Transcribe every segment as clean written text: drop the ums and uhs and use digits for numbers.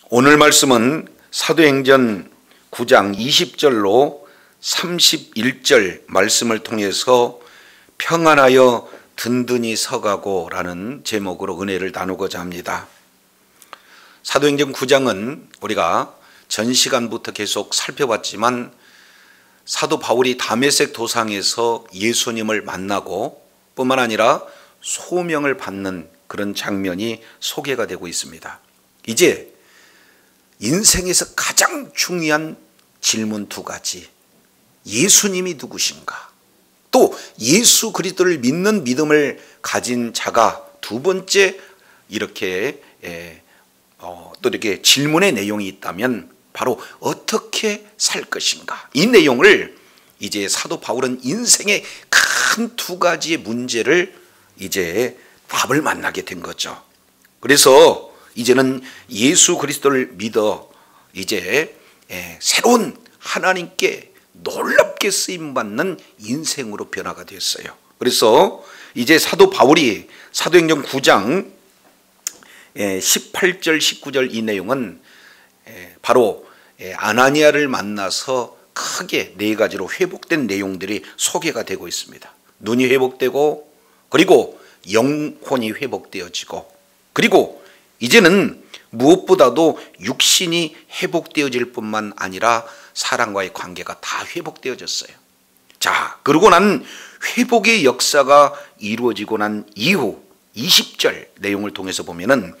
오늘 말씀은 사도행전 9장 20절로 31절 말씀을 통해서 평안하여 든든히 서가고 라는 제목으로 은혜를 나누고자 합니다. 사도행전 9장은 우리가 전 시간부터 계속 살펴봤지만 사도 바울이 다메섹 도상에서 예수님을 만나고 뿐만 아니라 소명을 받는 그런 장면이 소개가 되고 있습니다. 이제 인생에서 가장 중요한 질문 두 가지. 예수님이 누구신가? 또 예수 그리스도를 믿는 믿음을 가진 자가 두 번째 이렇게 또 이렇게 질문의 내용이 있다면 바로 어떻게 살 것인가? 이 내용을 이제 사도 바울은 인생의 큰 두 가지의 문제를 이제 답을 만나게 된 거죠. 그래서 이제는 예수 그리스도를 믿어 이제 새로운 하나님께 놀랍게 쓰임받는 인생으로 변화가 됐어요. 그래서 이제 사도 바울이 사도행전 9장 18절 19절 이 내용은 바로 아나니아를 만나서 크게 네 가지로 회복된 내용들이 소개가 되고 있습니다. 눈이 회복되고, 그리고 영혼이 회복되어지고, 그리고 이제는 무엇보다도 육신이 회복되어질 뿐만 아니라 사람과의 관계가 다 회복되어졌어요. 자, 그러고 난 회복의 역사가 이루어지고 난 이후 20절 내용을 통해서 보면은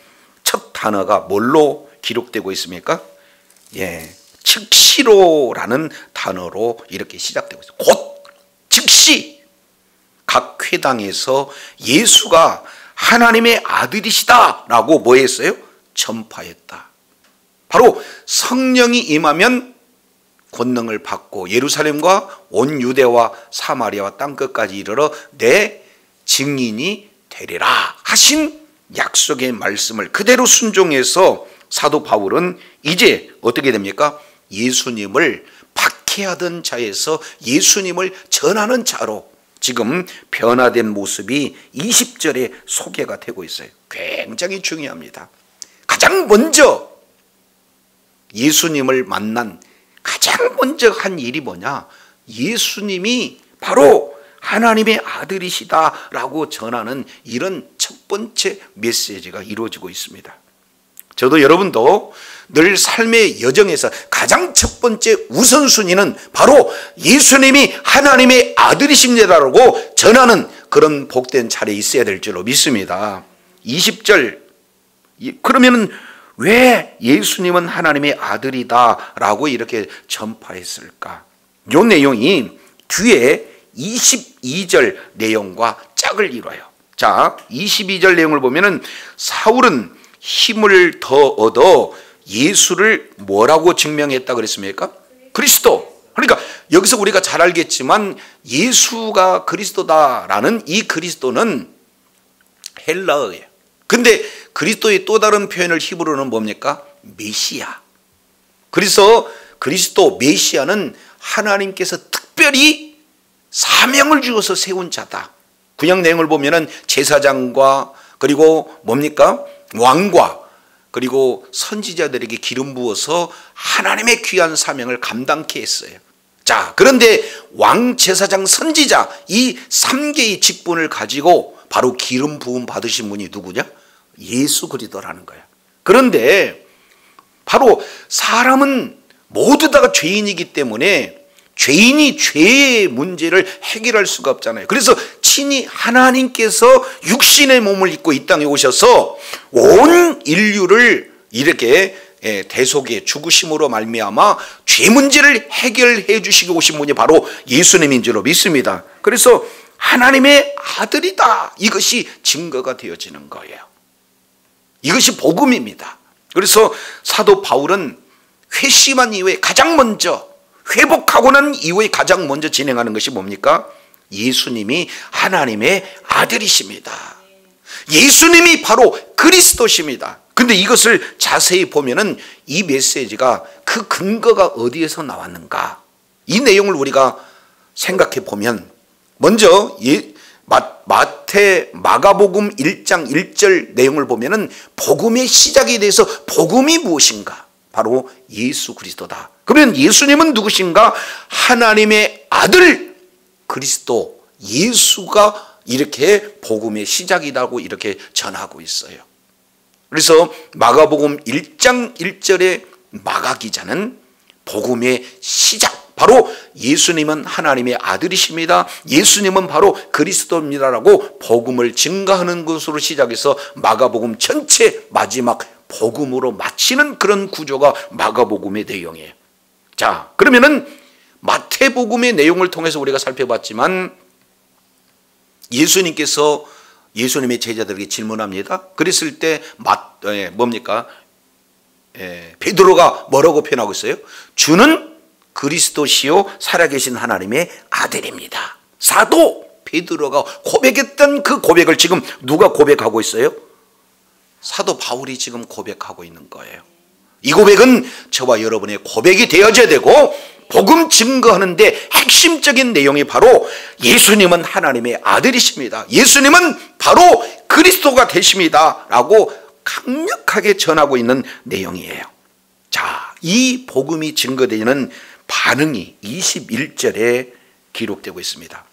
첫 단어가 뭘로 기록되고 있습니까? 즉시로라는 단어로 이렇게 시작되고 있어요. 곧 즉시 각 회당에서 예수가 하나님의 아들이시다라고 뭐 했어요? 전파했다. 바로 성령이 임하면 권능을 받고 예루살렘과 온 유대와 사마리아와 땅끝까지 이르러 내 증인이 되리라 하신 약속의 말씀을 그대로 순종해서 사도 바울은 이제 어떻게 됩니까? 예수님을 박해하던 자에서 예수님을 전하는 자로 지금 변화된 모습이 20절에 소개가 되고 있어요. 굉장히 중요합니다. 가장 먼저 예수님을 만난 가장 먼저 한 일이 뭐냐? 예수님이 바로 하나님의 아들이시다라고 전하는 이런 첫 번째 메시지가 이루어지고 있습니다. 저도 여러분도 늘 삶의 여정에서 가장 첫 번째 우선순위는 바로 예수님이 하나님의 아들이십니다라고 전하는 그런 복된 자리에 있어야 될 줄로 믿습니다. 20절, 그러면은 왜 예수님은 하나님의 아들이다라고 이렇게 전파했을까? 이 내용이 뒤에 22절 내용과 짝을 이뤄요. 자, 22절 내용을 보면은 사울은 힘을 더 얻어 예수를 뭐라고 증명했다 그랬습니까? 그리스도. 그러니까 여기서 우리가 잘 알겠지만 예수가 그리스도다라는 이 그리스도는 헬라어예요. 근데 그리스도의 또 다른 표현을 히브리어는 뭡니까? 메시아. 그래서 그리스도 메시아는 하나님께서 특별히 사명을 주어서 세운 자다. 구약 내용을 보면은 제사장과 그리고 뭡니까? 왕과 그리고 선지자들에게 기름 부어서 하나님의 귀한 사명을 감당케 했어요. 자, 그런데 왕, 제사장, 선지자 이 3개의 직분을 가지고 바로 기름 부음 받으신 분이 누구냐? 예수 그리스도라는 거야. 그런데 바로 사람은 모두 다가 죄인이기 때문에 죄인이 죄의 문제를 해결할 수가 없잖아요. 그래서 친히 하나님께서 육신의 몸을 입고 이 땅에 오셔서 온 인류를 이렇게 대속의 죽으심으로 말미암아 죄 문제를 해결해 주시고 오신 분이 바로 예수님인 줄로 믿습니다. 그래서 하나님의 아들이다. 이것이 증거가 되어지는 거예요. 이것이 복음입니다. 그래서 사도 바울은 회심한 이후에 가장 먼저 회복하고 난 이후에 가장 먼저 진행하는 것이 뭡니까? 예수님이 하나님의 아들이십니다. 예수님이 바로 그리스도십니다. 근데 이것을 자세히 보면은 이 메시지가 그 근거가 어디에서 나왔는가? 이 내용을 우리가 생각해 보면 먼저 마가복음 1장 1절 내용을 보면은 복음의 시작에 대해서 복음이 무엇인가? 바로 예수 그리스도다. 그러면 예수님은 누구신가? 하나님의 아들 그리스도 예수가 이렇게 복음의 시작이라고 이렇게 전하고 있어요. 그래서 마가복음 1장 1절의 마가 기자는 복음의 시작, 바로 예수님은 하나님의 아들이십니다, 예수님은 바로 그리스도입니다라고 복음을 증거하는 것으로 시작해서 마가복음 전체 마지막 복음으로 마치는 그런 구조가 마가복음의 내용이에요. 자, 그러면은 마태복음의 내용을 통해서 우리가 살펴봤지만 예수님께서 예수님의 제자들에게 질문합니다. 그랬을 때 뭡니까? 베드로가 뭐라고 표현하고 있어요? 주는 그리스도시요 살아계신 하나님의 아들입니다. 사도 베드로가 고백했던 그 고백을 지금 누가 고백하고 있어요? 사도 바울이 지금 고백하고 있는 거예요. 이 고백은 저와 여러분의 고백이 되어져야 되고, 복음 증거하는데 핵심적인 내용이 바로 예수님은 하나님의 아들이십니다, 예수님은 바로 그리스도가 되십니다 라고 강력하게 전하고 있는 내용이에요. 자, 이 복음이 증거되는 반응이 21절에 기록되고 있습니다.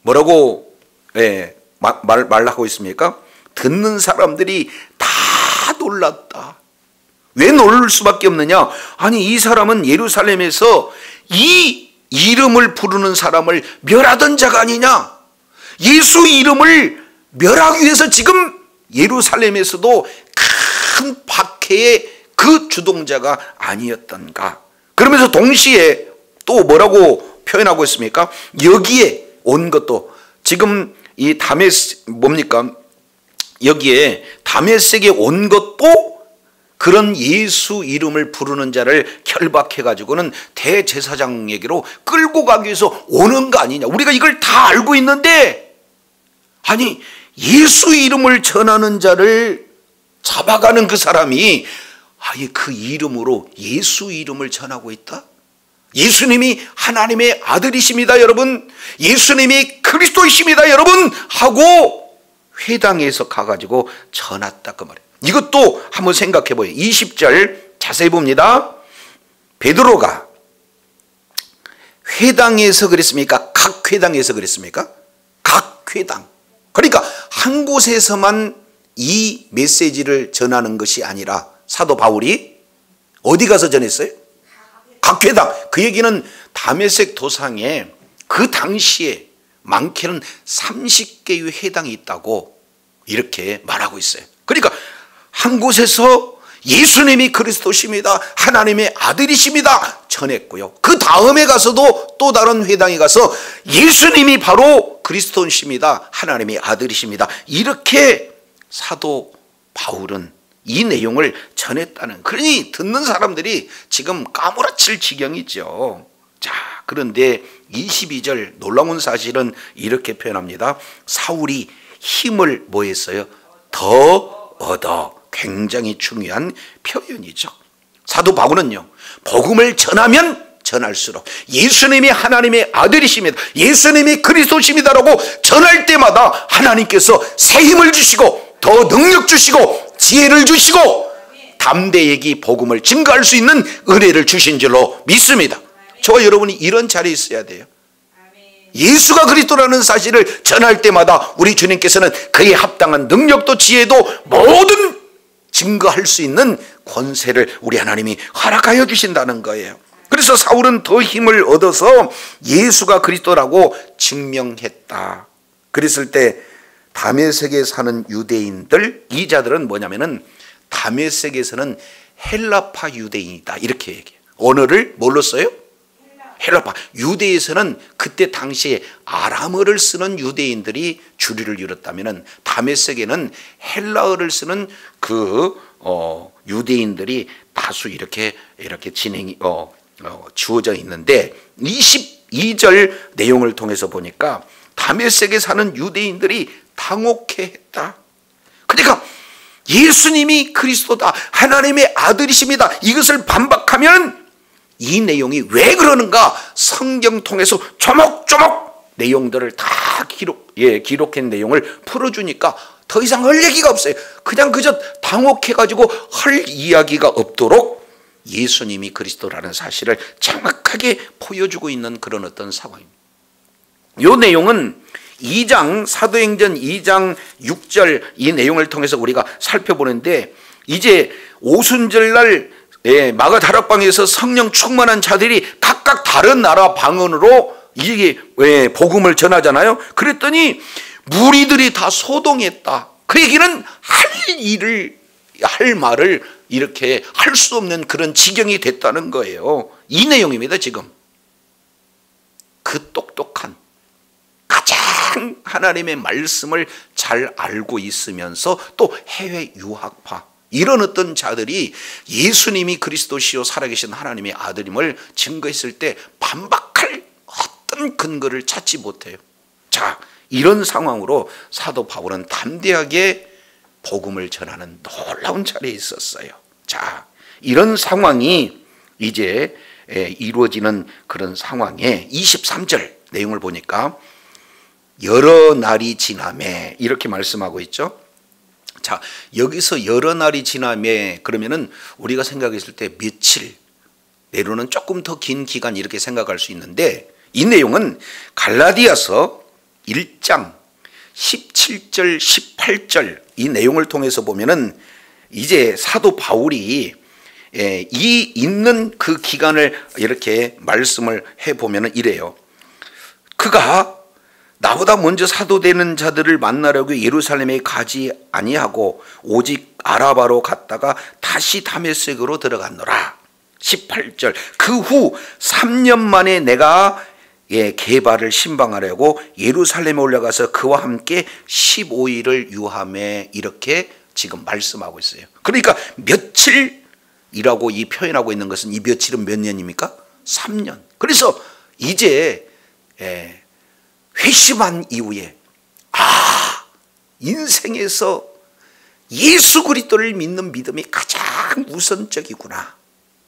뭐라고 말하고 있습니까? 듣는 사람들이 다 놀랐다. 왜 놀랄 수밖에 없느냐? 아니, 이 사람은 예루살렘에서 이 이름을 부르는 사람을 멸하던 자가 아니냐? 예수 이름을 멸하기 위해서 지금 예루살렘에서도 큰 박해의 그 주동자가 아니었던가? 그러면서 동시에 또 뭐라고 표현하고 있습니까? 여기에 온 것도 지금 이 여기에 다메섹에 온 것도 그런 예수 이름을 부르는 자를 결박해 가지고는 대제사장에게로 끌고 가기 위해서 오는 거 아니냐? 우리가 이걸 다 알고 있는데, 아니, 예수 이름을 전하는 자를 잡아가는 그 사람이 아예 그 이름으로 예수 이름을 전하고 있다? 예수님이 하나님의 아들이십니다 여러분, 예수님이 그리스도이십니다 여러분 하고 회당에서 가가지고 전했다 그 말이에요. 이것도 한번 생각해 보여요. 20절 자세히 봅니다. 베드로가 회당에서 그랬습니까? 각 회당에서 그랬습니까? 각 회당. 그러니까 한 곳에서만 이 메시지를 전하는 것이 아니라 사도 바울이 어디 가서 전했어요? 각 회당. 그 얘기는 다메섹 도상에 그 당시에 많게는 30개의 회당이 있다고 이렇게 말하고 있어요. 그러니까 한 곳에서 예수님이 그리스도십니다, 하나님의 아들이십니다 전했고요, 그 다음에 가서도 또 다른 회당에 가서 예수님이 바로 그리스도십니다, 하나님의 아들이십니다, 이렇게 사도 바울은 이 내용을 전했다는, 그러니 듣는 사람들이 지금 까무라칠 지경이죠. 자, 그런데 22절 놀라운 사실은 이렇게 표현합니다. 사울이 힘을 뭐 했어요? 더 얻어. 굉장히 중요한 표현이죠. 사도 바울은요, 복음을 전하면 전할수록 예수님이 하나님의 아들이십니다, 예수님이 그리스도십니다라고 전할 때마다 하나님께서 새 힘을 주시고 더 능력 주시고 지혜를 주시고 담대하게 복음을 증거할 수 있는 은혜를 주신 줄로 믿습니다. 저와 여러분이 이런 자리에 있어야 돼요. 예수가 그리스도라는 사실을 전할 때마다 우리 주님께서는 그에 합당한 능력도 지혜도 모든 증거할 수 있는 권세를 우리 하나님이 허락하여 주신다는 거예요. 그래서 사울은 더 힘을 얻어서 예수가 그리스도라고 증명했다. 그랬을 때 다메섹에 사는 유대인들, 이 자들은 뭐냐면은 다메섹에서는 헬라파 유대인이다 이렇게 얘기해요. 언어를 뭘로 써요? 헬라파. 유대에서는 그때 당시에 아람어를 쓰는 유대인들이 주류를 이뤘다면은 다메섹에는 헬라어를 쓰는 유대인들이 다수 이렇게 진행이 주어져 있는데, 22절 내용을 통해서 보니까 다메섹에 사는 유대인들이 당혹해했다. 그러니까 예수님이 그리스도다, 하나님의 아들이십니다, 이것을 반박하면 이 내용이 왜 그러는가 성경 통해서 조목조목 내용들을 다 기록한 내용을 풀어주니까 더 이상 할 얘기가 없어요. 그저 당혹해가지고 할 이야기가 없도록 예수님이 그리스도라는 사실을 정확하게 보여주고 있는 그런 어떤 상황입니다. 이 내용은 2장 사도행전 2장 6절 이 내용을 통해서 우리가 살펴보는데, 이제 오순절날 마가다락방에서 성령 충만한 자들이 각각 다른 나라 방언으로 이게 복음을 전하잖아요. 그랬더니 무리들이 다 소동했다. 그 얘기는 할 말을 이렇게 할 수 없는 그런 지경이 됐다는 거예요. 이 내용입니다. 지금 그 똑똑한, 가장 하나님의 말씀을 잘 알고 있으면서 또 해외 유학파, 이런 어떤 자들이 예수님이 그리스도시요 살아계신 하나님의 아들임을 증거했을 때 반박할 어떤 근거를 찾지 못해요. 자, 이런 상황으로 사도 바울은 담대하게 복음을 전하는 놀라운 자리에 있었어요. 자, 이런 상황이 이제 이루어지는 그런 상황에 23절 내용을 보니까 여러 날이 지나매 이렇게 말씀하고 있죠. 자, 여기서 여러 날이 지나매 그러면은 우리가 생각했을 때 며칠, 내로는 조금 더 긴 기간 이렇게 생각할 수 있는데, 이 내용은 갈라디아서 1장 17절 18절 이 내용을 통해서 보면은 이제 사도 바울이 이 있는 그 기간을 이렇게 말씀을 해보면은 이래요. 그가 나보다 먼저 사도되는 자들을 만나려고 예루살렘에 가지 아니하고 오직 아라바로 갔다가 다시 다메섹으로 들어갔노라. 18절 그 후 3년 만에 내가 게바를 신방하려고 예루살렘에 올라가서 그와 함께 15일을 유함에, 이렇게 지금 말씀하고 있어요. 그러니까 며칠이라고 이 표현하고 있는 것은, 이 며칠은 몇 년입니까? 3년. 그래서 이제 회심한 이후에 인생에서 예수 그리스도를 믿는 믿음이 가장 우선적이구나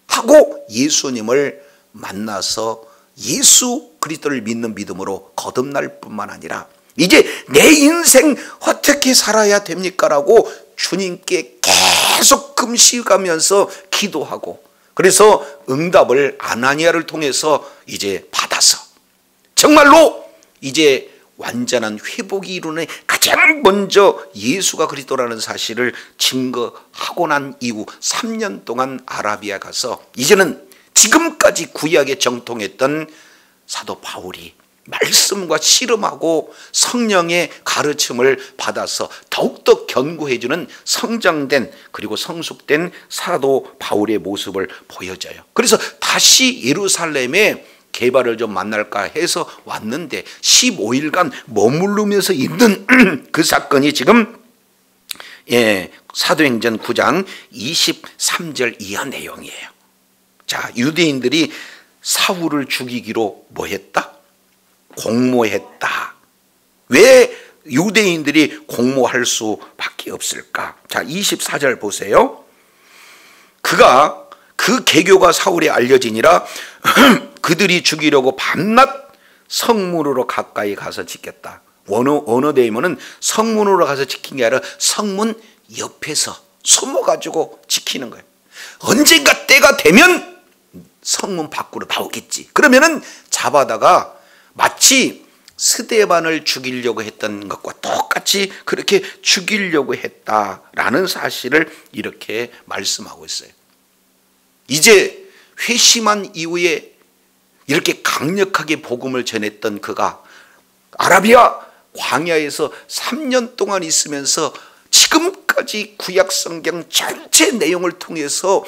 하고 예수님을 만나서 예수 그리스도를 믿는 믿음으로 거듭날 뿐만 아니라 이제 내 인생 어떻게 살아야 됩니까? 라고 주님께 계속 금식하면서 기도하고, 그래서 응답을 아나니아를 통해서 이제 받아서 정말로 이제 완전한 회복이 이루는 가장 먼저 예수가 그리스도라는 사실을 증거하고 난 이후 3년 동안 아라비아 가서 이제는 지금까지 구약에 정통했던 사도 바울이 말씀과 씨름하고 성령의 가르침을 받아서 더욱더 견고해지는 성장된 그리고 성숙된 사도 바울의 모습을 보여줘요. 그래서 다시 예루살렘에 게바를 좀 만날까 해서 왔는데 15일간 머무르면서 있는 그 사건이 지금 사도행전 9장 23절 이하 내용이에요. 자, 유대인들이 사울을 죽이기로 뭐 했다? 공모했다. 왜 유대인들이 공모할 수밖에 없을까? 자, 24절 보세요. 그가 그 계교가 사울에 알려지니라 그들이 죽이려고 밤낮 성문으로 가까이 가서 지켰다. 어느 데이면은 성문으로 가서 지킨 게 아니라 성문 옆에서 숨어가지고 지키는 거예요. 언젠가 때가 되면 성문 밖으로 나오겠지. 그러면은 잡아다가 마치 스데반을 죽이려고 했던 것과 똑같이 그렇게 죽이려고 했다라는 사실을 이렇게 말씀하고 있어요. 이제 회심한 이후에 이렇게 강력하게 복음을 전했던 그가 아라비아 광야에서 3년 동안 있으면서 지금까지 구약 성경 전체 내용을 통해서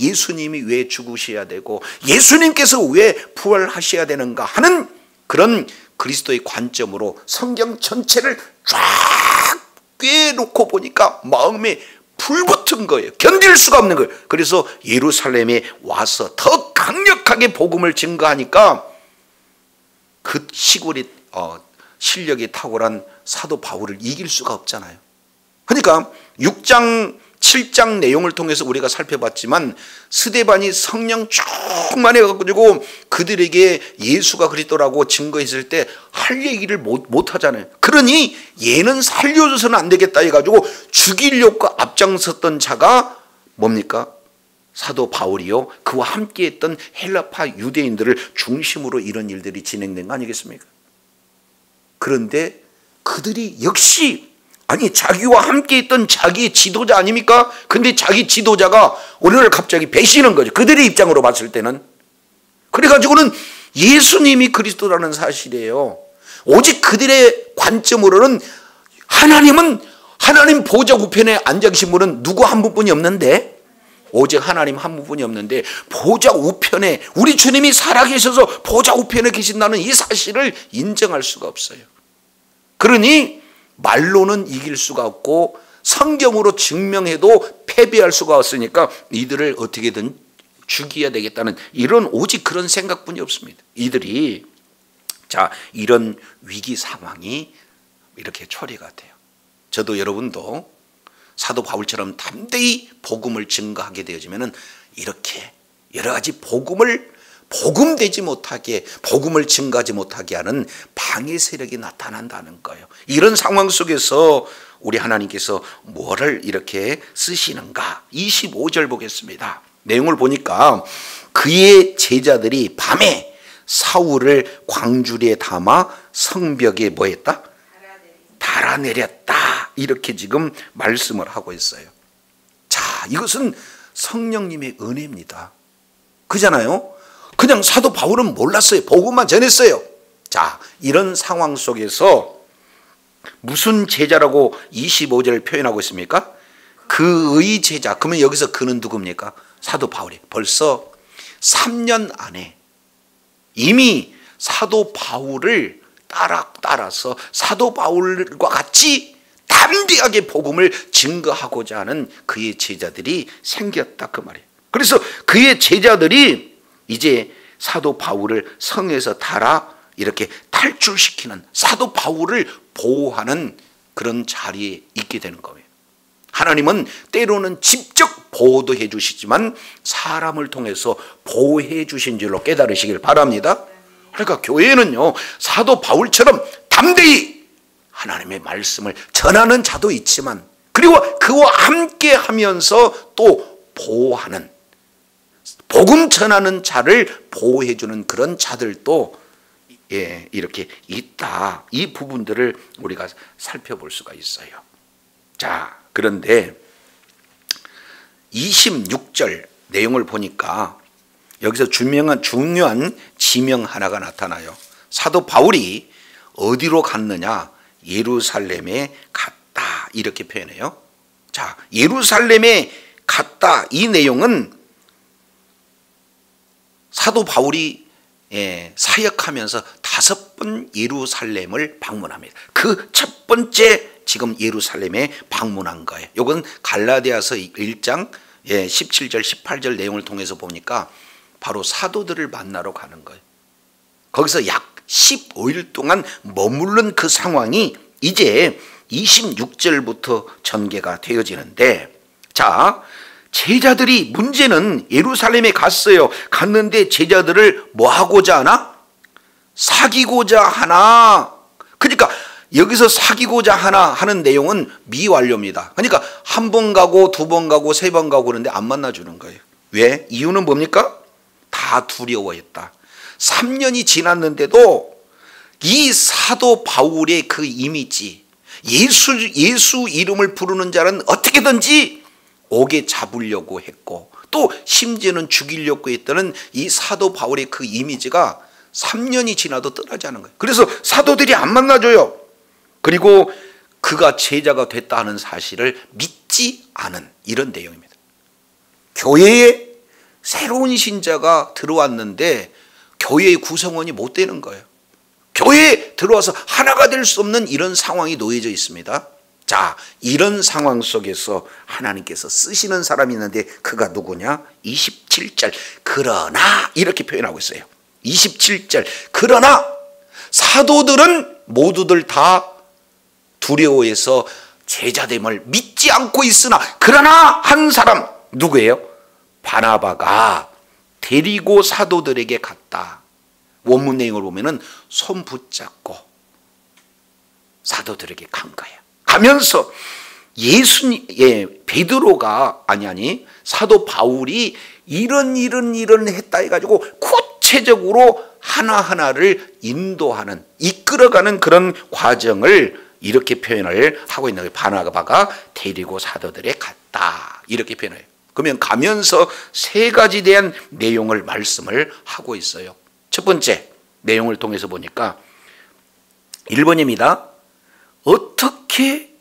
예수님이 왜 죽으셔야 되고 예수님께서 왜 부활하셔야 되는가 하는 그런 그리스도의 관점으로 성경 전체를 쫙 꿰놓고 보니까 마음에 불붙은 거예요. 견딜 수가 없는 거예요. 그래서 예루살렘에 와서 더 강력하게 복음을 증거하니까 그 시골이 실력이 탁월한 사도 바울을 이길 수가 없잖아요. 그러니까 6장 7장 내용을 통해서 우리가 살펴봤지만 스데반이 성령 충만해 가지고 그들에게 예수가 그리스도라고 증거했을 때 할 얘기를 못 하잖아요. 그러니 얘는 살려줘서는 안 되겠다 해가지고 죽이려고 앞장섰던 자가 뭡니까? 사도 바울이요. 그와 함께했던 헬라파 유대인들을 중심으로 이런 일들이 진행된 거 아니겠습니까? 그런데 그들이 역시 자기와 함께했던 자기의 지도자 아닙니까? 근데 자기 지도자가 오늘 갑자기 배신한 거죠. 그들의 입장으로 봤을 때는. 그래가지고는 예수님이 그리스도라는 사실이에요. 오직 그들의 관점으로는 하나님 보좌 우편에 앉아 계신 분은 누구 한 분뿐이 없는데, 오직 하나님 한 분뿐이 없는데 보좌 우편에 우리 주님이 살아계셔서 보좌 우편에 계신다는 이 사실을 인정할 수가 없어요. 그러니 말로는 이길 수가 없고 성경으로 증명해도 패배할 수가 없으니까 이들을 어떻게든 죽여야 되겠다는 이런 오직 그런 생각뿐이 없습니다. 이들이 이런 위기 상황이 이렇게 초래가 돼요. 저도 여러분도 사도 바울처럼 담대히 복음을 증거하게 되어지면은 이렇게 여러 가지 복음되지 못하게, 복음을 증거하지 못하게 하는 방해 세력이 나타난다는 거예요. 이런 상황 속에서 우리 하나님께서 뭐를 이렇게 쓰시는가? 25절 보겠습니다. 내용을 보니까 그의 제자들이 밤에 사울을 광주리에 담아 성벽에 뭐 했다? 달아내렸다. 이렇게 지금 말씀을 하고 있어요. 이것은 성령님의 은혜입니다. 그잖아요. 그냥 사도 바울은 몰랐어요. 복음만 전했어요. 이런 상황 속에서 무슨 제자라고 25절을 표현하고 있습니까? 그의 제자. 그러면 여기서 그는 누굽니까? 사도 바울이 벌써 3년 안에 이미 사도 바울을 따라서 사도 바울과 같이 담대하게 복음을 증거하고자 하는 그의 제자들이 생겼다 그 말이에요. 그래서 그의 제자들이 이제 사도 바울을 성에서 달아 이렇게 탈출시키는, 사도 바울을 보호하는 그런 자리에 있게 되는 거예요. 하나님은 때로는 직접 보호도 해주시지만 사람을 통해서 보호해 주신 줄로 깨달으시길 바랍니다. 그러니까 교회는요, 사도 바울처럼 담대히 하나님의 말씀을 전하는 자도 있지만, 그리고 그와 함께 하면서 또 보호하는, 복음 전하는 자를 보호해 주는 그런 자들도 이렇게 있다. 이 부분들을 우리가 살펴볼 수가 있어요. 그런데 26절 내용을 보니까 여기서 중요한 지명 하나가 나타나요. 사도 바울이 어디로 갔느냐? 예루살렘에 갔다. 이렇게 표현해요. 예루살렘에 갔다. 이 내용은 사도 바울이 사역하면서 5번 예루살렘을 방문합니다. 그 첫 번째 지금 예루살렘에 방문한 거예요. 이건 갈라디아서 1장 17절 18절 내용을 통해서 보니까 바로 사도들을 만나러 가는 거예요. 거기서 약 15일 동안 머무른 그 상황이 이제 26절부터 전개가 되어지는데, 제자들이, 문제는 예루살렘에 갔는데 제자들을 뭐 하고자 하나? 사귀고자 하나. 그러니까 여기서 사귀고자 하나 하는 내용은 미완료입니다. 그러니까 한 번 가고 2번 가고 3번 가고 그러는데 안 만나주는 거예요. 왜? 이유는 뭡니까? 다 두려워했다. 3년이 지났는데도 이 사도 바울의 그 이미지, 예수 이름을 부르는 자는 어떻게든지 옥에 잡으려고 했고, 또 심지어는 죽이려고 했다는 이 사도 바울의 그 이미지가 3년이 지나도 떠나지 않은 거예요. 그래서 사도들이 안 만나줘요. 그리고 그가 제자가 됐다 하는 사실을 믿지 않은 이런 내용입니다. 교회에 새로운 신자가 들어왔는데 교회의 구성원이 못 되는 거예요. 교회에 들어와서 하나가 될 수 없는 이런 상황이 놓여져 있습니다. 이런 상황 속에서 하나님께서 쓰시는 사람이 있는데 그가 누구냐? 27절 그러나 이렇게 표현하고 있어요. 27절 그러나 사도들은 모두들 다 두려워해서 제자됨을 믿지 않고 있으나 그러나 한 사람 누구예요? 바나바가 데리고 사도들에게 갔다. 원문 내용을 보면은 손 붙잡고 사도들에게 간 거예요. 가면서 베드로가 사도 바울이 이런 했다 해가지고 구체적으로 하나하나를 인도하는, 이끌어가는 그런 과정을 이렇게 표현을 하고 있는 거예요. 바나바가 데리고 사도들에 갔다, 이렇게 표현해요. 그러면 가면서 세 가지 대한 내용을 말씀을 하고 있어요. 첫 번째 내용을 통해서 보니까 1번입니다. 어떻게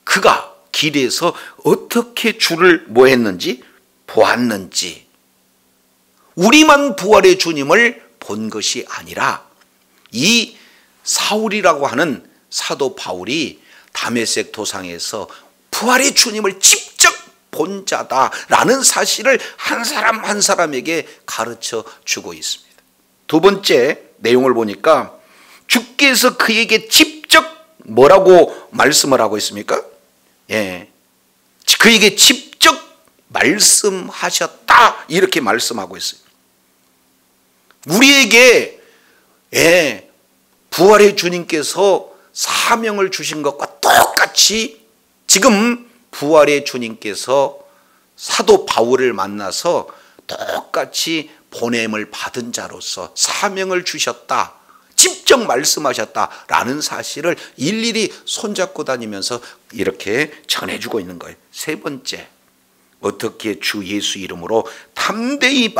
그가 길에서 어떻게 주를 뭐 했는지 보았는지, 우리만 부활의 주님을 본 것이 아니라 이 사울이라고 하는 사도 바울이 다메섹 도상에서 부활의 주님을 직접 본 자다라는 사실을 한 사람 한 사람에게 가르쳐 주고 있습니다. 두 번째 내용을 보니까 주께서 그에게 직접 뭐라고 말씀을 하고 있습니까? 그에게 직접 말씀하셨다, 이렇게 말씀하고 있어요. 우리에게 부활의 주님께서 사명을 주신 것과 똑같이 지금 부활의 주님께서 사도 바울을 만나서 똑같이 보냄을 받은 자로서 사명을 주셨다, 직접 말씀하셨다라는 사실을 일일이 손잡고 다니면서 이렇게 전해주고 있는 거예요. 세 번째, 어떻게 주 예수 이름으로 담대히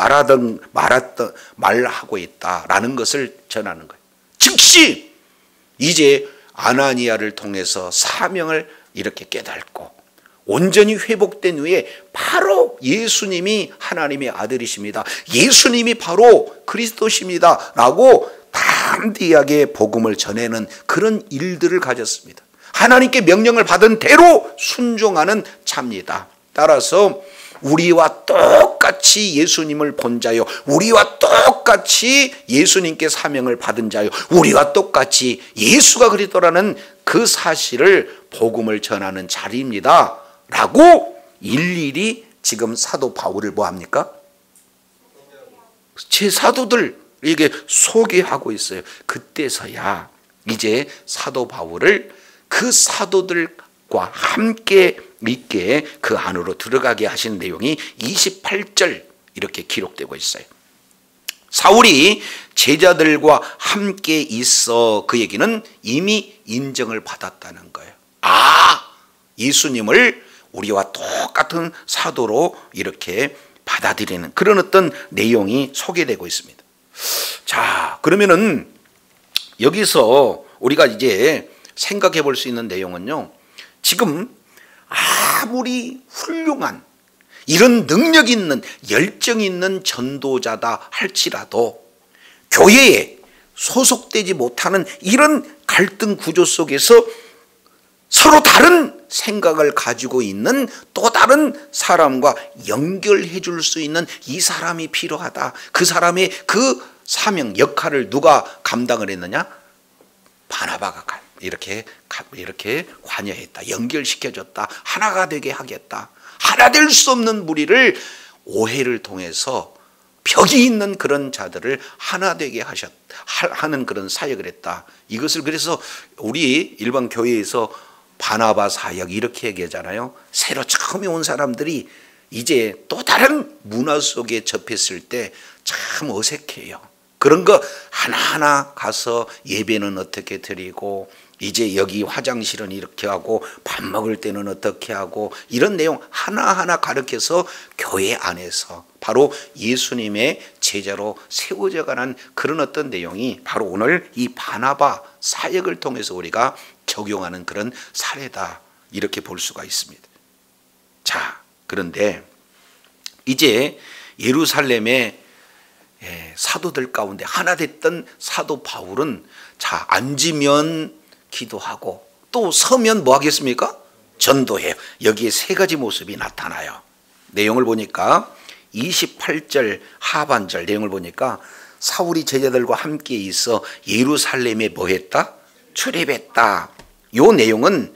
말하고 있다라는 것을 전하는 거예요. 즉시 이제 아나니아를 통해서 사명을 이렇게 깨닫고 온전히 회복된 후에 바로 예수님이 하나님의 아들이십니다, 예수님이 바로 그리스도십니다 라고 담대하게 복음을 전하는 그런 일들을 가졌습니다. 하나님께 명령을 받은 대로 순종하는 자입니다. 따라서 우리와 똑같이 예수님을 본 자요, 우리와 똑같이 예수님께 사명을 받은 자요, 우리와 똑같이 예수가 그리스도라는 그 사실을 복음을 전하는 자리입니다 라고 일일이 지금 사도 바울을 뭐합니까? 제 사도들에게 소개하고 있어요. 그때서야 이제 사도 바울을 그 사도들과 함께 있게 그 안으로 들어가게 하신 내용이 28절 이렇게 기록되고 있어요. 사울이 제자들과 함께 있어 그 얘기는 이미 인정을 받았다는 거예요. 예수님을 우리와 똑같은 사도로 이렇게 받아들이는 그런 어떤 내용이 소개되고 있습니다. 자, 그러면은 여기서 우리가 이제 생각해 볼 수 있는 내용은요, 지금 아무리 훌륭한 이런 능력 있는 열정 있는 전도자다 할지라도 교회에 소속되지 못하는 이런 갈등 구조 속에서 서로 다른 생각을 가지고 있는 또 다른 사람과 연결해 줄 수 있는 이 사람이 필요하다. 그 사람의 그 사명 역할을 누가 감당을 했느냐? 바나바가 이렇게 관여했다, 연결시켜줬다, 하나가 되게 하겠다. 하나 될 수 없는 무리를 오해를 통해서 벽이 있는 그런 자들을 하나 되게 하는 그런 사역을 했다. 이것을 그래서 우리 일반 교회에서 바나바 사역 이렇게 얘기하잖아요. 새로 처음에 온 사람들이 이제 또 다른 문화 속에 접했을 때 참 어색해요. 그런 거 하나하나 가서 예배는 어떻게 드리고, 이제 여기 화장실은 이렇게 하고, 밥 먹을 때는 어떻게 하고, 이런 내용 하나하나 가르쳐서 교회 안에서 바로 예수님의 제자로 세워져 가는 그런 어떤 내용이 바로 오늘 이 바나바 사역을 통해서 우리가 적용하는 그런 사례다, 이렇게 볼 수가 있습니다. 자, 그런데 이제 예루살렘의 사도들 가운데 하나 됐던 사도 바울은 자, 앉으면 기도하고 또 서면 뭐 하겠습니까? 전도해요. 여기에 세 가지 모습이 나타나요. 내용을 보니까 28절 하반절 내용을 보니까 사울이 제자들과 함께 있어 예루살렘에 뭐 했다? 출입했다. 이 내용은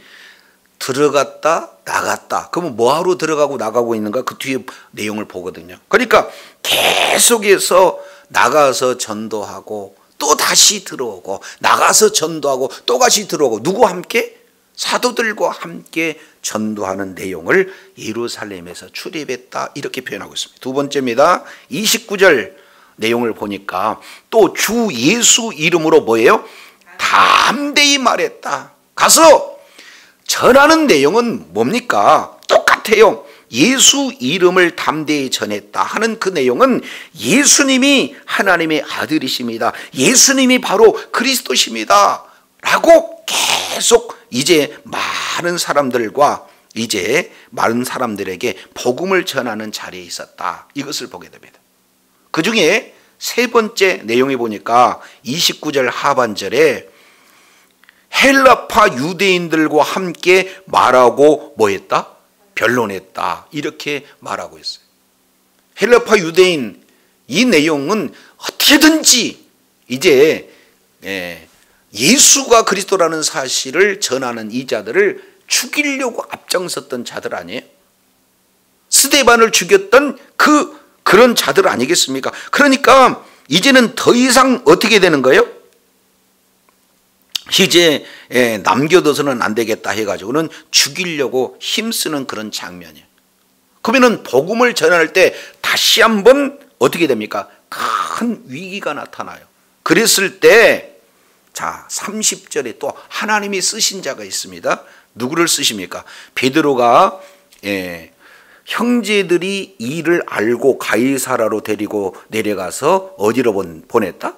들어갔다 나갔다. 그러면 뭐하러 들어가고 나가고 있는가? 그 뒤에 내용을 보거든요. 그러니까 계속해서 나가서 전도하고 또 다시 들어오고 나가서 전도하고 또 다시 들어오고 누구와 함께? 사도들과 함께 전도하는 내용을 예루살렘에서 출입했다 이렇게 표현하고 있습니다. 두 번째입니다. 29절 내용을 보니까 또 주 예수 이름으로 뭐예요? 담대히 말했다. 가서 전하는 내용은 뭡니까? 똑같아요. 예수 이름을 담대히 전했다 하는 그 내용은 예수님이 하나님의 아들이십니다. 예수님이 바로 그리스도십니다. 라고 계속 이제 많은 사람들과 이제 많은 사람들에게 복음을 전하는 자리에 있었다. 이것을 보게 됩니다. 그 중에 세 번째 내용에 보니까 29절 하반절에 헬라파 유대인들과 함께 말하고 뭐 했다? 변론했다. 이렇게 말하고 있어요. 헬라파 유대인 이 내용은 어떻게든지 이제 예수가 그리스도라는 사실을 전하는 이 자들을 죽이려고 앞장섰던 자들 아니에요? 스데반을 죽였던 그런 자들 아니겠습니까? 그러니까 이제는 더 이상 어떻게 되는 거예요? 이제 남겨둬서는 안 되겠다 해가지고는 죽이려고 힘쓰는 그런 장면이에요. 그러면은 복음을 전할 때 다시 한번 어떻게 됩니까? 큰 위기가 나타나요. 그랬을 때 자 30절에 또 하나님이 쓰신 자가 있습니다. 누구를 쓰십니까? 베드로가 형제들이 이를 알고 가이사라로 데리고 내려가서 어디로 보냈다?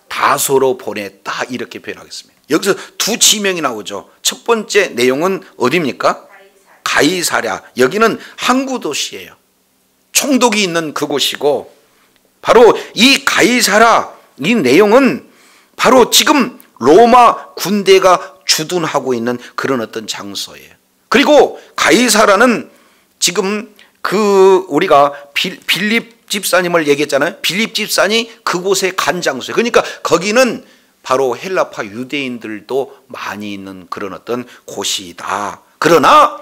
다소로 보냈다 이렇게 표현하겠습니다. 여기서 두 지명이 나오죠. 첫 번째 내용은 어디입니까? 가이사랴. 여기는 항구 도시예요. 총독이 있는 그곳이고 바로 이 가이사랴 이 내용은 바로 지금 로마 군대가 주둔하고 있는 그런 어떤 장소예요. 그리고 가이사랴는 지금 우리가 빌립 집사님을 얘기했잖아요. 빌립 집사니 그곳에 간 장소예요. 그러니까 거기는 바로 헬라파 유대인들도 많이 있는 그런 어떤 곳이다. 그러나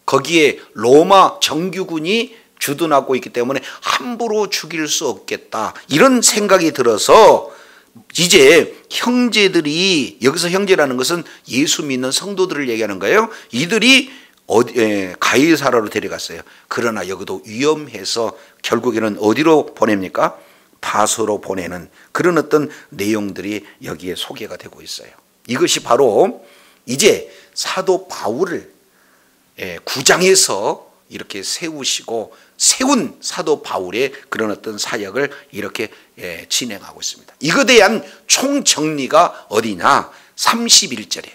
거기에 로마 정규군이 주둔하고 있기 때문에 함부로 죽일 수 없겠다. 이런 생각이 들어서 이제 형제들이, 여기서 형제라는 것은 예수 믿는 성도들을 얘기하는 거예요. 이들이 가이사라로 데려갔어요. 그러나 여기도 위험해서 결국에는 어디로 보냅니까? 다소로 보내는 그런 어떤 내용들이 여기에 소개가 되고 있어요. 이것이 바로 이제 사도 바울을 구장에서 이렇게 세우시고 세운 사도 바울의 그런 어떤 사역을 이렇게 진행하고 있습니다. 이것에 대한 총정리가 어디냐? 31절에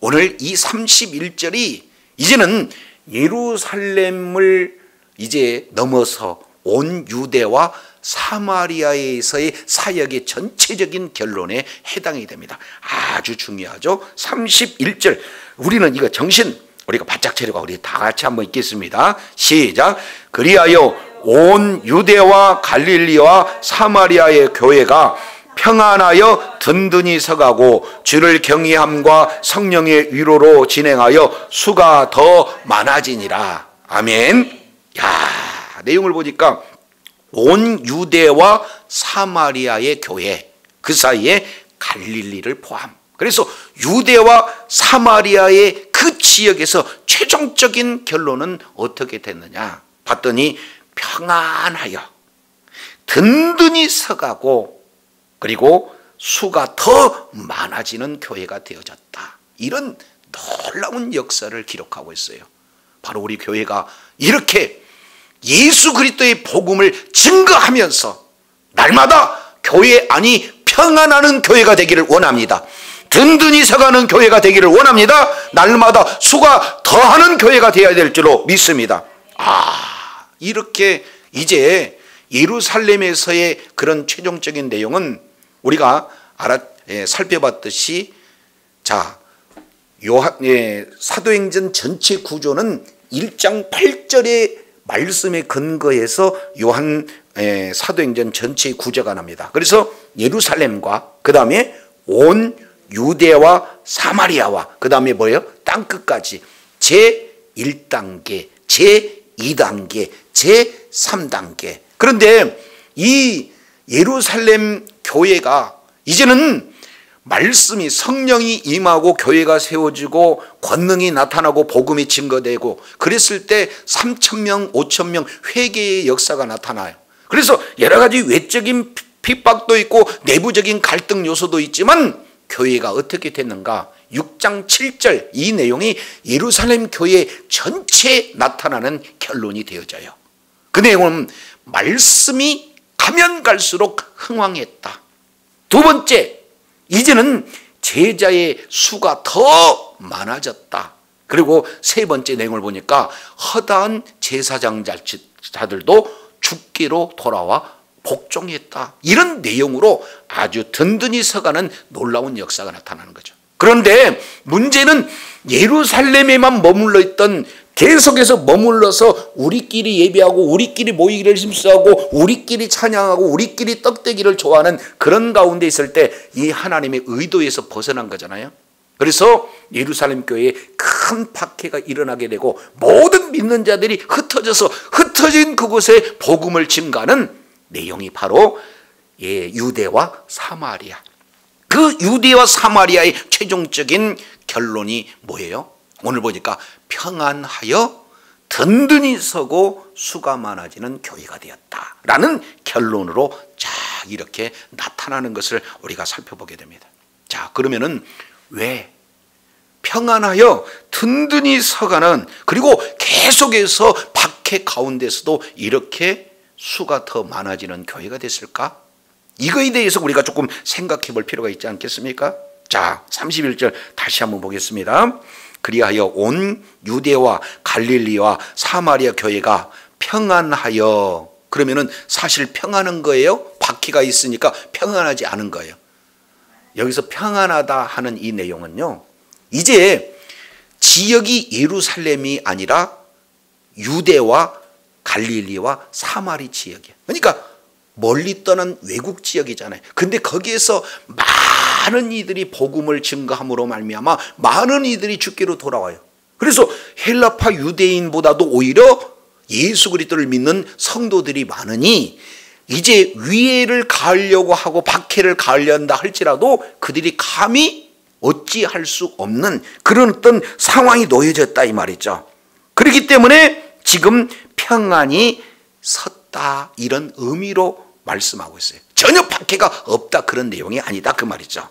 오늘 이 31절이 이제는 예루살렘을 이제 넘어서 온 유대와 사마리아에서의 사역의 전체적인 결론에 해당이 됩니다. 아주 중요하죠. 31절 우리는 이거 정신 우리가 바짝 차리고 우리 다 같이 한번 읽겠습니다. 시작. 그리하여 온 유대와 갈릴리와 사마리아의 교회가 평안하여 든든히 서가고 주를 경외함과 성령의 위로로 진행하여 수가 더 많아지니라. 아멘. 야, 내용을 보니까 온 유대와 사마리아의 교회, 그 사이에 갈릴리를 포함. 그래서 유대와 사마리아의 그 지역에서 최종적인 결론은 어떻게 됐느냐 봤더니 평안하여 든든히 서가고 그리고 수가 더 많아지는 교회가 되어졌다. 이런 놀라운 역사를 기록하고 있어요. 바로 우리 교회가 이렇게 예수 그리스도의 복음을 증거하면서 날마다 교회 안이 평안하는 교회가 되기를 원합니다. 든든히 서가는 교회가 되기를 원합니다. 날마다 수가 더하는 교회가 되어야 될 줄로 믿습니다. 이렇게 이제 예루살렘에서의 그런 최종적인 내용은 우리가 살펴봤듯이 자 사도행전 전체 구조는 1장 8절의 말씀에 근거해서 사도행전 전체의 구조가 납니다. 그래서 예루살렘과 그 다음에 온 유대와 사마리아와 그 다음에 뭐예요? 땅끝까지 제1단계, 제2단계, 제3단계. 그런데 이 예루살렘 교회가 이제는 말씀이 성령이 임하고 교회가 세워지고 권능이 나타나고 복음이 증거되고 그랬을 때 3,000명, 5,000명 회개의 역사가 나타나요. 그래서 여러 가지 외적인 핍박도 있고 내부적인 갈등 요소도 있지만 교회가 어떻게 됐는가? 6장 7절 이 내용이 예루살렘 교회 전체에 나타나는 결론이 되어져요. 그 내용은 말씀이 가면 갈수록 흥왕했다. 두 번째, 이제는 제자의 수가 더 많아졌다. 그리고 세 번째 내용을 보니까 허다한 제사장자들도 죽기로 돌아와 복종했다. 이런 내용으로 아주 든든히 서가는 놀라운 역사가 나타나는 거죠. 그런데 문제는 예루살렘에만 머물러 있던, 계속해서 머물러서 우리끼리 예배하고 우리끼리 모이기를 힘쓰고 우리끼리 찬양하고 우리끼리 떡대기를 좋아하는 그런 가운데 있을 때 이 하나님의 의도에서 벗어난 거잖아요. 그래서 예루살렘 교회에 큰 박해가 일어나게 되고 모든 믿는 자들이 흩어져서 흩어진 그곳에 복음을 증가하는 내용이 바로 유대와 사마리아. 그 유대와 사마리아의 최종적인 결론이 뭐예요? 오늘 보니까 평안하여 든든히 서고 수가 많아지는 교회가 되었다라는 결론으로 쫙 이렇게 나타나는 것을 우리가 살펴보게 됩니다. 자, 그러면은 왜 평안하여 든든히 서가는, 그리고 계속해서 박해 가운데서도 이렇게 수가 더 많아지는 교회가 됐을까? 이거에 대해서 우리가 조금 생각해 볼 필요가 있지 않겠습니까? 자, 31절 다시 한번 보겠습니다. 그리하여 온 유대와 갈릴리와 사마리아 교회가 평안하여, 그러면은 사실 평안한 거예요? 박해가 있으니까 평안하지 않은 거예요. 여기서 평안하다 하는 이 내용은요, 이제 지역이 예루살렘이 아니라 유대와 갈릴리와 사마리 지역이에요. 그러니까 멀리 떠난 외국 지역이잖아요. 근데 거기에서 많은 이들이 복음을 증거함으로 말미암아 많은 이들이 주께로 돌아와요. 그래서 헬라파 유대인보다도 오히려 예수 그리스도를 믿는 성도들이 많으니 이제 위해를 가하려고 하고 박해를 가하려 한다 할지라도 그들이 감히 어찌할 수 없는 그런 어떤 상황이 놓여졌다 이 말이죠. 그렇기 때문에 지금 평안이 섰다 이런 의미로 말씀하고 있어요. 전혀 박해가 없다 그런 내용이 아니다 그 말이죠.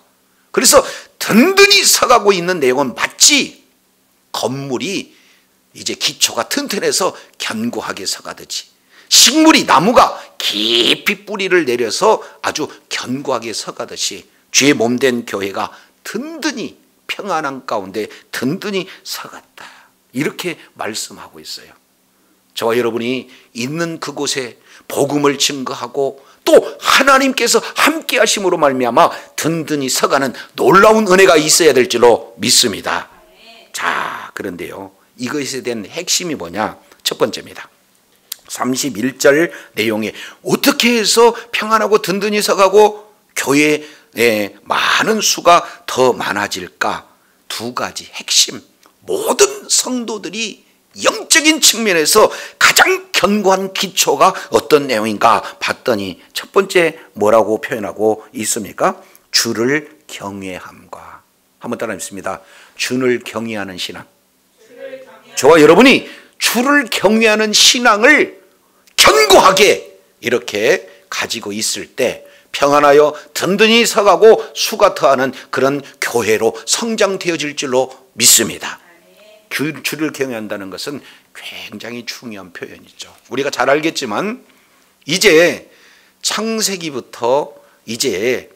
그래서 든든히 서가고 있는 내용은 마치 건물이 이제 기초가 튼튼해서 견고하게 서가듯이, 식물이 나무가 깊이 뿌리를 내려서 아주 견고하게 서가듯이 주의 몸된 교회가 든든히 평안한 가운데 든든히 서갔다 이렇게 말씀하고 있어요. 저와 여러분이 있는 그곳에 복음을 증거하고 또 하나님께서 함께 하심으로 말미암아 든든히 서가는 놀라운 은혜가 있어야 될 줄로 믿습니다. 자, 그런데요, 이것에 대한 핵심이 뭐냐? 첫 번째입니다. 31절 내용에 어떻게 해서 평안하고 든든히 서가고 교회에 많은 수가 더 많아질까? 두 가지 핵심. 모든 성도들이 영적인 측면에서 가장 견고한 기초가 어떤 내용인가 봤더니 첫 번째 뭐라고 표현하고 있습니까? 주를 경외함과, 한번 따라 읽습니다. 주를 경외하는 신앙. 저와 여러분이 주를 경외하는 신앙을 견고하게 이렇게 가지고 있을 때 평안하여 든든히 서가고 수가 더하는 그런 교회로 성장되어질 줄로 믿습니다. 주를 경외한다는 것은 굉장히 중요한 표현이죠. 우리가 잘 알겠지만 이제 창세기부터 이제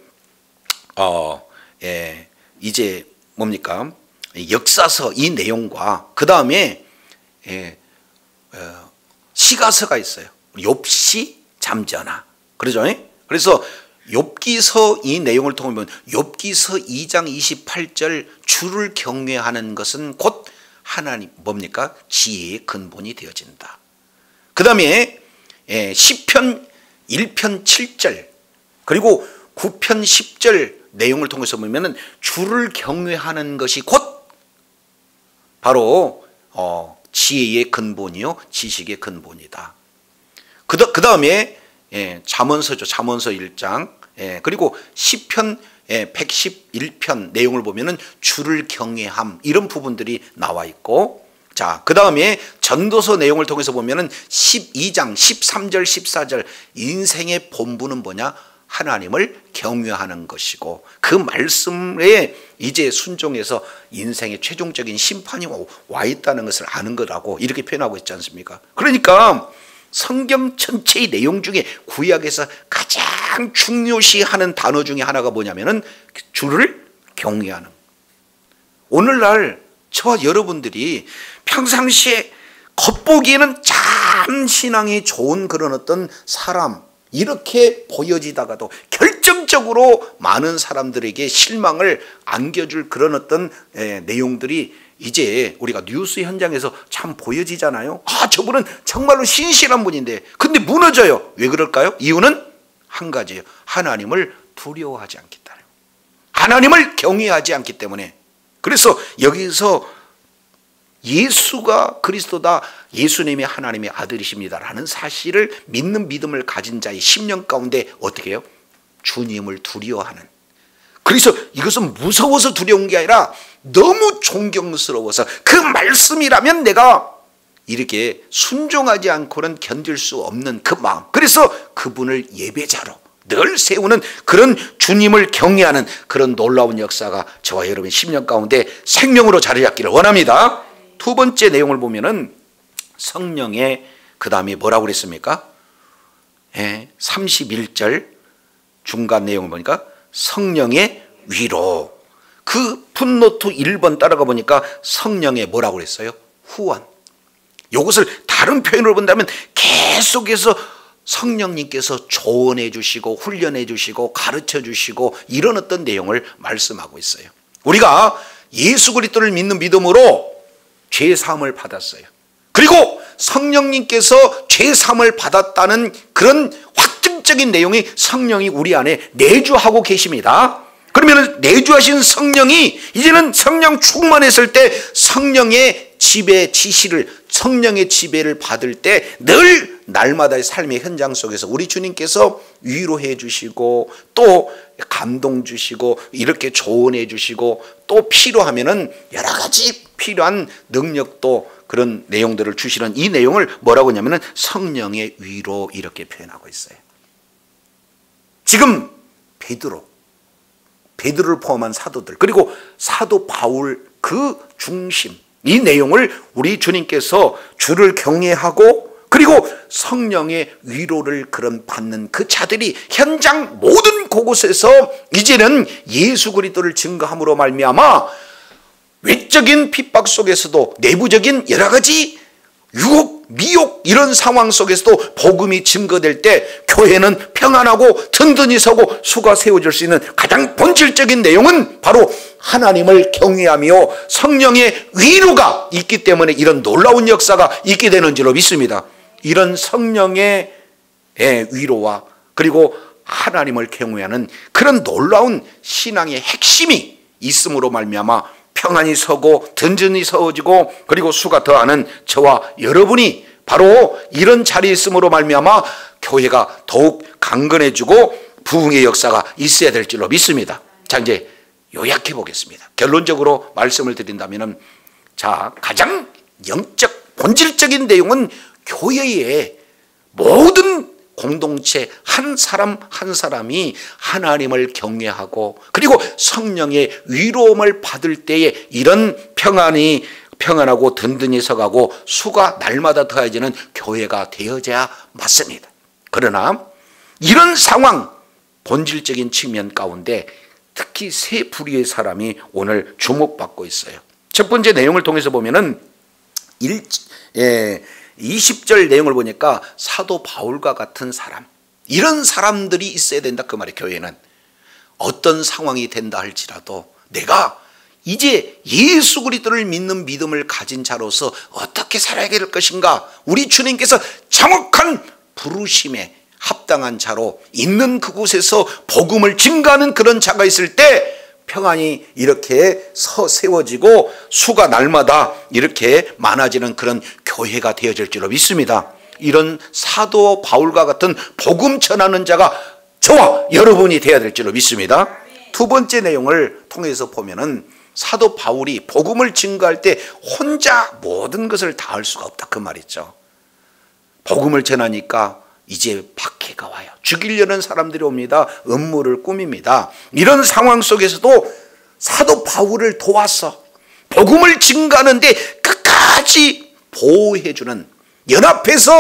뭡니까? 역사서 이 내용과 그 다음에 시가서가 있어요. 욥시 잠전하. 그러죠? 그래서 욥기서 이 내용을 통하면 욥기서 2장 28절 주를 경외하는 것은 곧 하나님 뭡니까? 지혜의 근본이 되어진다. 그 다음에 시편 1편 7절 그리고 9편 10절 내용을 통해서 보면은 주를 경외하는 것이 곧 바로 지혜의 근본이요 지식의 근본이다. 그 다음에 잠언서죠. 잠언서 1장 그리고 시편 111편 내용을 보면은 주를 경외함 이런 부분들이 나와 있고, 자, 그 다음에 전도서 내용을 통해서 보면은 12장 13절 14절 인생의 본분은 뭐냐? 하나님을 경외하는 것이고, 그 말씀에 이제 순종해서 인생의 최종적인 심판이 와 있다는 것을 아는 거라고 이렇게 표현하고 있지 않습니까? 그러니까 성경 전체의 내용 중에 구약에서 가장 중요시하는 단어 중에 하나가 뭐냐면은 주를 경외하는. 오늘날 저와 여러분들이 평상시에 겉보기에는 참 신앙이 좋은 그런 어떤 사람 이렇게 보여지다가도 결정적으로 많은 사람들에게 실망을 안겨줄 그런 어떤 내용들이 이제 우리가 뉴스 현장에서 참 보여지잖아요. 저분은 정말로 신실한 분인데 근데 무너져요. 왜 그럴까요? 이유는 한 가지예요. 하나님을 두려워하지 않기 때문에, 하나님을 경외하지 않기 때문에. 그래서 여기서 예수가 그리스도다, 예수님이 하나님의 아들이십니다라는 사실을 믿는 믿음을 가진 자의 심령 가운데 어떻게 해요? 주님을 두려워하는. 그래서 이것은 무서워서 두려운 게 아니라 너무 존경스러워서 그 말씀이라면 내가 이렇게 순종하지 않고는 견딜 수 없는 그 마음. 그래서 그분을 예배자로 늘 세우는 그런 주님을 경외하는 그런 놀라운 역사가 저와 여러분의 심령 가운데 생명으로 자리 잡기를 원합니다. 두 번째 내용을 보면은 성령의 그 다음에 뭐라고 그랬습니까? 31절 중간 내용을 보니까 성령의 위로. 그 풋노트 1번 따라가 보니까 성령의 뭐라고 그랬어요? 후원. 이것을 다른 표현으로 본다면 계속해서 성령님께서 조언해 주시고 훈련해 주시고 가르쳐 주시고 이런 어떤 내용을 말씀하고 있어요. 우리가 예수 그리스도를 믿는 믿음으로 죄 사함을 받았어요. 그리고 성령님께서 죄 사함을 받았다는 그런 확증적인 내용이 성령이 우리 안에 내주하고 계십니다. 그러면 내주하신 성령이 이제는 성령 충만했을 때 성령의 지배 지시를, 성령의 지배를 받을 때 늘 날마다의 삶의 현장 속에서 우리 주님께서 위로해 주시고 또 감동 주시고 이렇게 조언해 주시고 또 필요하면은 여러 가지 필요한 능력도 그런 내용들을 주시는 이 내용을 뭐라고 하냐면은 성령의 위로 이렇게 표현하고 있어요. 지금 베드로를 포함한 사도들 그리고 사도 바울 그 중심 이 내용을 우리 주님께서 주를 경외하고 그리고 성령의 위로를 그런 받는 그 자들이 현장 모든 곳에서 이제는 예수 그리스도를 증거함으로 말미암아 외적인 핍박 속에서도 내부적인 여러 가지 유혹, 미혹 이런 상황 속에서도 복음이 증거될 때 교회는 평안하고 든든히 서고 수가 세워질 수 있는 가장 본질적인 내용은 바로 하나님을 경외하며 성령의 위로가 있기 때문에 이런 놀라운 역사가 있게 되는 줄로 믿습니다. 이런 성령의 위로와 그리고 하나님을 경외하는 그런 놀라운 신앙의 핵심이 있음으로 말미암아 평안히 서고 든든히 서어지고 그리고 수가 더하는 저와 여러분이 바로 이런 자리에 있음으로 말미암아 교회가 더욱 강건해지고 부흥의 역사가 있어야 될 줄로 믿습니다. 자, 이제 요약해 보겠습니다. 결론적으로 말씀을 드린다면은 자, 가장 영적 본질적인 내용은 교회의 모든 공동체 한 사람 한 사람이 하나님을 경외하고 그리고 성령의 위로움을 받을 때에 이런 평안하고 든든히 서가고 수가 날마다 더해지는 교회가 되어져야 맞습니다. 그러나 이런 상황 본질적인 측면 가운데 특히 세 부류의 사람이 오늘 주목받고 있어요. 첫 번째 내용을 통해서 보면은 20절 내용을 보니까 사도 바울과 같은 사람, 이런 사람들이 있어야 된다 그 말이에요. 교회는 어떤 상황이 된다 할지라도 내가 이제 예수 그리스도를 믿는 믿음을 가진 자로서 어떻게 살아야 될 것인가, 우리 주님께서 정확한 부르심에 합당한 자로 있는 그곳에서 복음을 증거하는 그런 자가 있을 때 평안이 이렇게 세워지고 수가 날마다 이렇게 많아지는 그런 교회가 되어질 줄로 믿습니다. 이런 사도 바울과 같은 복음 전하는 자가 저와 여러분이 되어야 될 줄로 믿습니다. 두 번째 내용을 통해서 보면은 사도 바울이 복음을 증거할 때 혼자 모든 것을 다 할 수가 없다 그 말이죠. 복음을 전하니까 이제 박해가 와요. 죽이려는 사람들이 옵니다. 음모를 꾸밉니다. 이런 상황 속에서도 사도 바울을 도왔어. 복음을 증거하는데 끝까지 보호해주는, 연합해서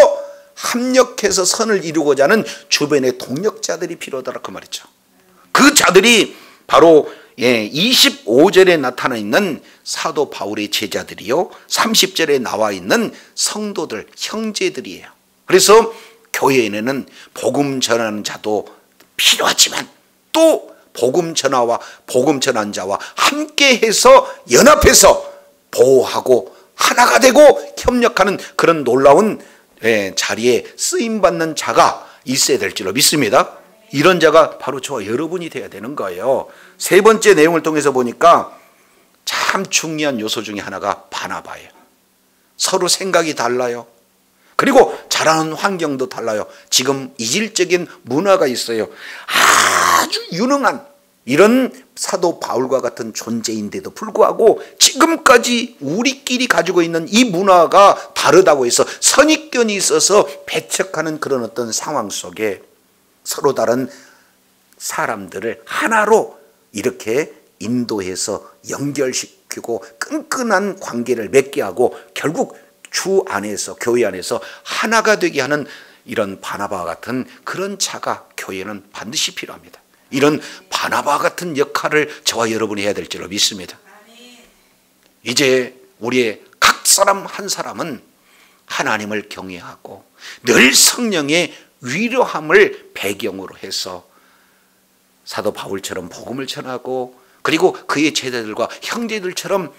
합력해서 선을 이루고자 하는 주변의 동력자들이 필요하더라 그 말이죠. 그 자들이 바로 25절에 나타나 있는 사도 바울의 제자들이요, 30절에 나와 있는 성도들, 형제들이에요. 그래서 교회에는 복음 전하는 자도 필요하지만 또 복음 전하와 복음 전한 자와 함께해서 연합해서 보호하고 하나가 되고 협력하는 그런 놀라운 자리에 쓰임받는 자가 있어야 될 줄로 믿습니다. 이런 자가 바로 저와 여러분이 되어야 되는 거예요. 세 번째 내용을 통해서 보니까 참 중요한 요소 중에 하나가 바나바예요. 서로 생각이 달라요. 그리고 자라는 환경도 달라요. 지금 이질적인 문화가 있어요. 아주 유능한 이런 사도 바울과 같은 존재인데도 불구하고 지금까지 우리끼리 가지고 있는 이 문화가 다르다고 해서 선입견이 있어서 배척하는 그런 어떤 상황 속에 서로 다른 사람들을 하나로 이렇게 인도해서 연결시키고 끈끈한 관계를 맺게 하고 결국 주 안에서, 교회 안에서 하나가 되게 하는 이런 바나바와 같은 그런 자가 교회는 반드시 필요합니다. 이런 바나바 같은 역할을 저와 여러분이 해야 될 줄로 믿습니다. 이제 우리의 각 사람 한 사람은 하나님을 경외하고 늘 성령의 위로함을 배경으로 해서 사도 바울처럼 복음을 전하고 그리고 그의 제자들과 형제들처럼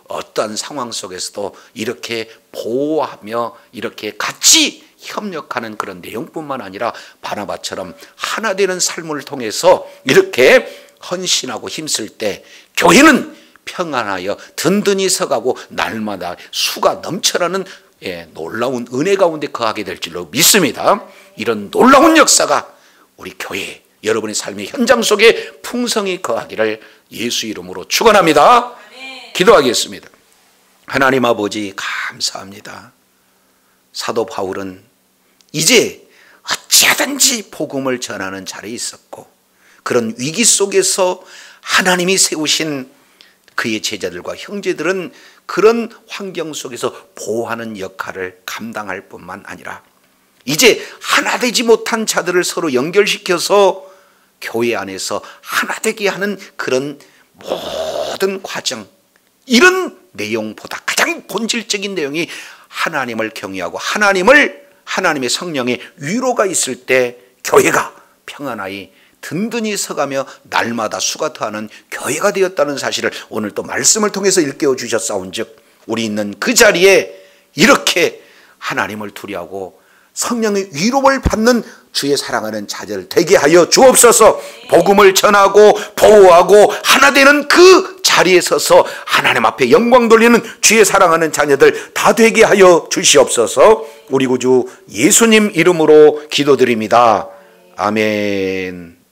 어떠한 상황 속에서도 이렇게 보호하며 이렇게 같이 협력하는 그런 내용뿐만 아니라 바나바처럼 하나 되는 삶을 통해서 이렇게 헌신하고 힘쓸 때 교회는 평안하여 든든히 서가고 날마다 수가 넘쳐나는 놀라운 은혜 가운데 거하게 될 줄로 믿습니다. 이런 놀라운 역사가 우리 교회 여러분의 삶의 현장 속에 풍성히 거하기를 예수 이름으로 축원합니다. 기도하겠습니다. 하나님 아버지 감사합니다. 사도 바울은 이제 어찌하든지 복음을 전하는 자리에 있었고 그런 위기 속에서 하나님이 세우신 그의 제자들과 형제들은 그런 환경 속에서 보호하는 역할을 감당할 뿐만 아니라 이제 하나 되지 못한 자들을 서로 연결시켜서 교회 안에서 하나 되게 하는 그런 모든 과정, 이런 내용보다 가장 본질적인 내용이 하나님을 경외하고 하나님의 성령의 위로가 있을 때 교회가 평안하이 든든히 서가며 날마다 수가 더하는 교회가 되었다는 사실을 오늘 또 말씀을 통해서 일깨워 주셨사온즉 우리 있는 그 자리에 이렇게 하나님을 두려워하고 성령의 위로를 받는 주의 사랑하는 자들 되게 하여 주옵소서. 복음을 전하고 보호하고 하나 되는 그 자리에 서서 하나님 앞에 영광 돌리는 주의 사랑하는 자녀들 다 되게 하여 주시옵소서. 우리 구주 예수님 이름으로 기도드립니다. 아멘.